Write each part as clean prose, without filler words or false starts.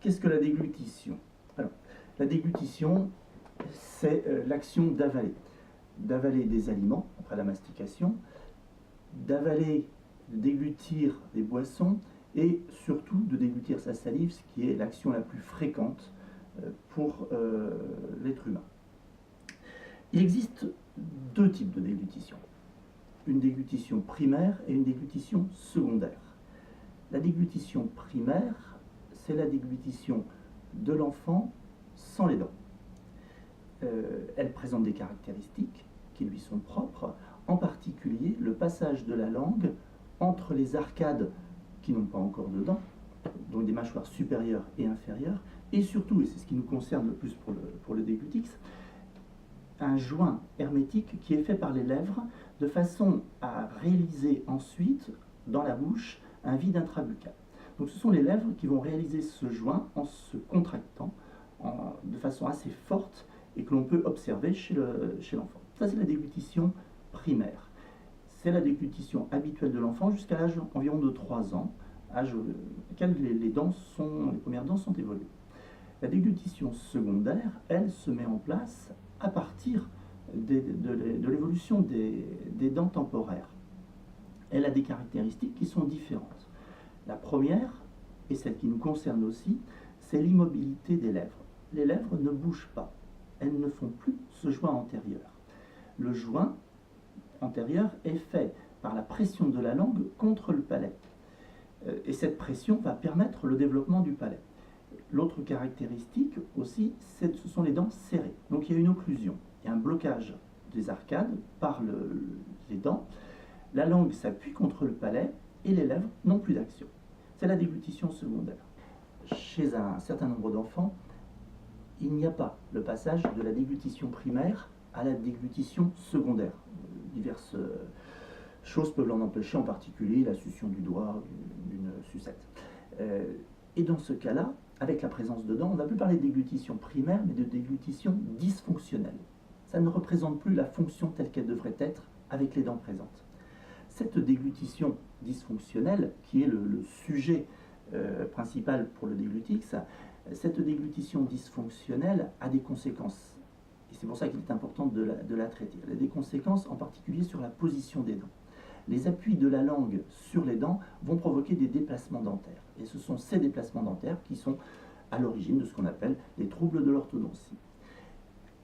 Qu'est-ce que la déglutition? Alors, la déglutition, c'est l'action d'avaler. D'avaler des aliments après la mastication, d'avaler, de déglutir des boissons et surtout de déglutir sa salive, ce qui est l'action la plus fréquente pour l'être humain. Il existe deux types de déglutition. Une déglutition primaire et une déglutition secondaire. La déglutition primaire, c'est la déglutition de l'enfant sans les dents. Elle présente des caractéristiques qui lui sont propres, en particulier le passage de la langue entre les arcades qui n'ont pas encore de dents, donc des mâchoires supérieures et inférieures, et surtout, et c'est ce qui nous concerne le plus pour le déglutix, un joint hermétique qui est fait par les lèvres de façon à réaliser ensuite dans la bouche un vide intrabuccal. Donc ce sont les lèvres qui vont réaliser ce joint en se contractant de façon assez forte et que l'on peut observer chez l'enfant. Ça, c'est la déglutition primaire. C'est la déglutition habituelle de l'enfant jusqu'à l'âge environ de 3 ans, âge auquel les premières dents sont évoluées. La déglutition secondaire, elle, se met en place à partir de l'évolution des dents temporaires. Elle a des caractéristiques qui sont différentes. La première, et celle qui nous concerne aussi, c'est l'immobilité des lèvres. Les lèvres ne bougent pas. Elles ne font plus ce joint antérieur. Le joint antérieur est fait par la pression de la langue contre le palais. Et cette pression va permettre le développement du palais. L'autre caractéristique aussi, ce sont les dents serrées. Donc il y a une occlusion, il y a un blocage des arcades par les dents. La langue s'appuie contre le palais et les lèvres n'ont plus d'action. C'est la déglutition secondaire. Chez un certain nombre d'enfants, il n'y a pas le passage de la déglutition primaire à la déglutition secondaire. Diverses choses peuvent l'en empêcher, en particulier la succion du doigt d'une sucette. Et dans ce cas-là, avec la présence de dents, on ne va plus parler de déglutition primaire, mais de déglutition dysfonctionnelle. Ça ne représente plus la fonction telle qu'elle devrait être avec les dents présentes. Cette déglutition dysfonctionnelle, qui est le sujet principal pour le déglutix, cette déglutition dysfonctionnelle a des conséquences. Et c'est pour ça qu'il est important de la traiter. Elle a des conséquences en particulier sur la position des dents. Les appuis de la langue sur les dents vont provoquer des déplacements dentaires. Et ce sont ces déplacements dentaires qui sont à l'origine de ce qu'on appelle les troubles de l'orthodontie.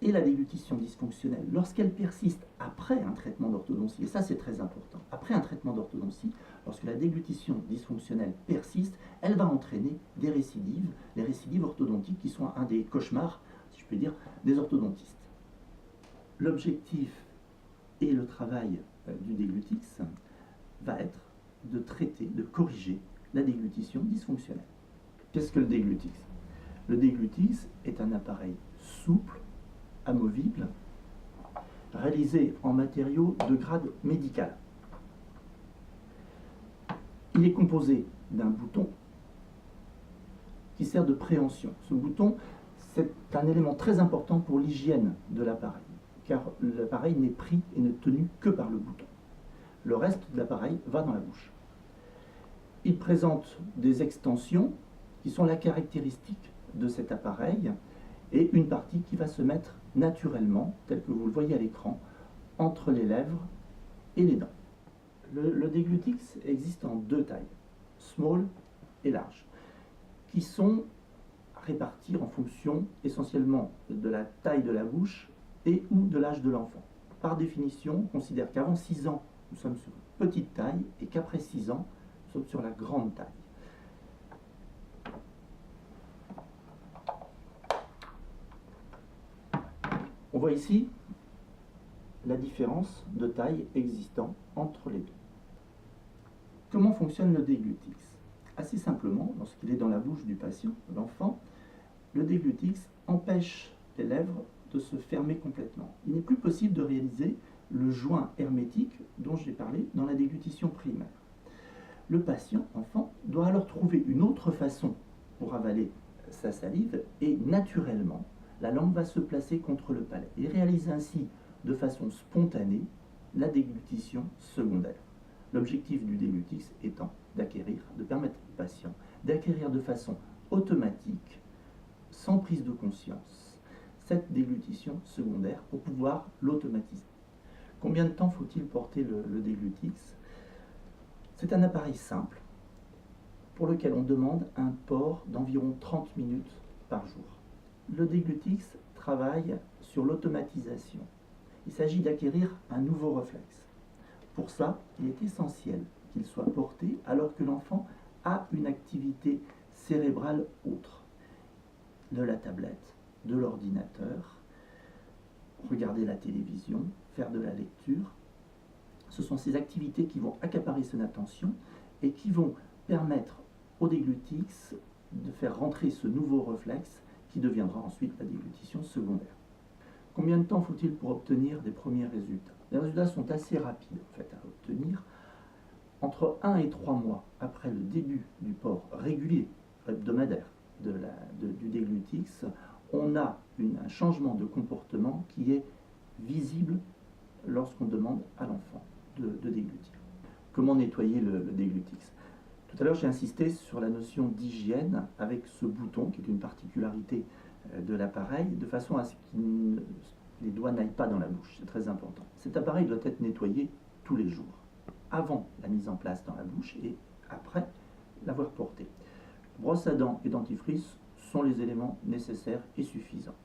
Et la déglutition dysfonctionnelle, lorsqu'elle persiste après un traitement d'orthodontie, et ça c'est très important, après un traitement d'orthodontie, lorsque la déglutition dysfonctionnelle persiste, elle va entraîner des récidives, les récidives orthodontiques qui sont un des cauchemars, si je peux dire, des orthodontistes. L'objectif et le travail du déglutix va être de traiter, de corriger la déglutition dysfonctionnelle. Qu'est-ce que le déglutix? Le déglutix est un appareil souple, amovible, réalisé en matériaux de grade médical. Il est composé d'un bouton qui sert de préhension. Ce bouton, c'est un élément très important pour l'hygiène de l'appareil, car l'appareil n'est pris et n'est tenu que par le bouton. Le reste de l'appareil va dans la bouche. Il présente des extensions qui sont la caractéristique de cet appareil et une partie qui va se mettre naturellement, tel que vous le voyez à l'écran, entre les lèvres et les dents. Le déglutix existe en deux tailles, small et large, qui sont réparties en fonction essentiellement de la taille de la bouche et ou de l'âge de l'enfant. Par définition, on considère qu'avant 6 ans, nous sommes sur une petite taille et qu'après 6 ans, nous sommes sur la grande taille. On voit ici la différence de taille existant entre les deux. Comment fonctionne le déglutix? Assez simplement, lorsqu'il est dans la bouche du patient, de l'enfant, le déglutix empêche les lèvres de se fermer complètement. Il n'est plus possible de réaliser le joint hermétique dont j'ai parlé dans la déglutition primaire. Le patient, enfant, doit alors trouver une autre façon pour avaler sa salive et naturellement, la langue va se placer contre le palais et réalise ainsi de façon spontanée la déglutition secondaire. L'objectif du déglutix étant de permettre au patient d'acquérir de façon automatique, sans prise de conscience, cette déglutition secondaire pour pouvoir l'automatiser. Combien de temps faut-il porter le déglutix? C'est un appareil simple pour lequel on demande un port d'environ 30 minutes par jour. Le déglutix travaille sur l'automatisation. Il s'agit d'acquérir un nouveau réflexe. Pour ça, il est essentiel qu'il soit porté alors que l'enfant a une activité cérébrale autre. De la tablette, de l'ordinateur, regarder la télévision, faire de la lecture. Ce sont ces activités qui vont accaparer son attention et qui vont permettre au déglutix de faire rentrer ce nouveau réflexe qui deviendra ensuite la déglutition secondaire. Combien de temps faut-il pour obtenir des premiers résultats? Les résultats sont assez rapides en fait à obtenir. Entre 1 et 3 mois après le début du port régulier, hebdomadaire, du déglutix, on a un changement de comportement qui est visible lorsqu'on demande à l'enfant de déglutir. Comment nettoyer le déglutix? Tout à l'heure, j'ai insisté sur la notion d'hygiène avec ce bouton qui est une particularité de l'appareil, de façon à ce que les doigts n'aillent pas dans la bouche. C'est très important. Cet appareil doit être nettoyé tous les jours, avant la mise en place dans la bouche et après l'avoir porté. Brosse à dents et dentifrice sont les éléments nécessaires et suffisants.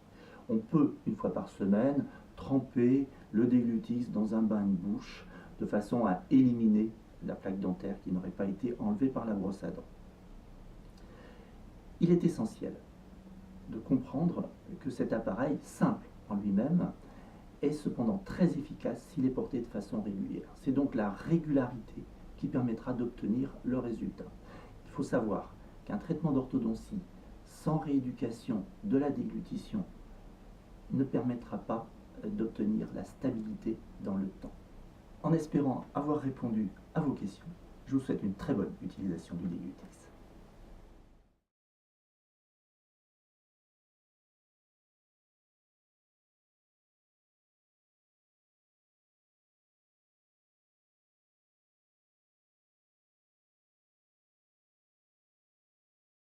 On peut, une fois par semaine, tremper le déglutix dans un bain de bouche de façon à éliminer la plaque dentaire qui n'aurait pas été enlevée par la brosse à dents. Il est essentiel de comprendre que cet appareil, simple en lui-même, est cependant très efficace s'il est porté de façon régulière. C'est donc la régularité qui permettra d'obtenir le résultat. Il faut savoir qu'un traitement d'orthodontie sans rééducation de la déglutition ne permettra pas d'obtenir la stabilité dans le temps. En espérant avoir répondu à vos questions, je vous souhaite une très bonne utilisation du déglutix.